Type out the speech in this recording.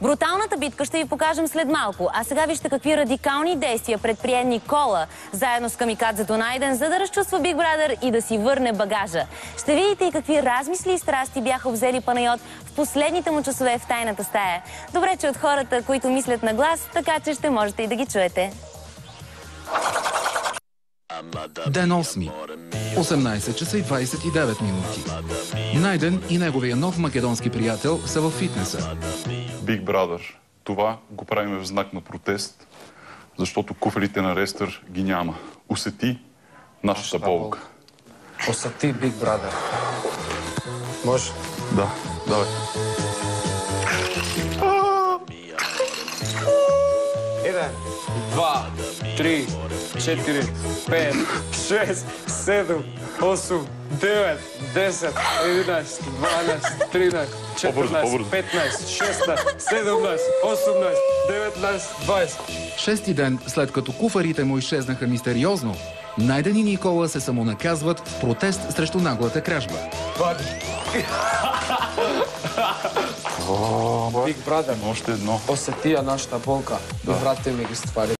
Бруталната битка ще ви покажем след малко, а сега вижте какви радикални действия предприе Никола, заедно с камикадзето Найден, за да разчувства Биг Брадър и да си върне багажа. Ще видите и какви размисли и страсти бяха взели Панайот в последните му часове в тайната стая. Добре, че от хората, които мислят на глас, така че ще можете и да ги чуете. Ден 8. 18 часа и 29 минути. Найден и неговия нов македонски приятел са във фитнеса. Big Brother. Това го правим в знак на протест, защото куфарите на Рестър ги няма. Усети нашата болка. Усети Big Brother. Може? Да, давай. Един, 2, 3, 4, 5, 6, 7, 8, 9, 10, 11, 12, 13, 14, 15, 16, 17, 18, 19, 20. Шести ден след като куфарите му изчезнаха мистериозно, Найден и Никола се самонаказват в протест срещу наглата кражба. Big Brother, Още едно. усети нашата болка и вратите ми ги ствари.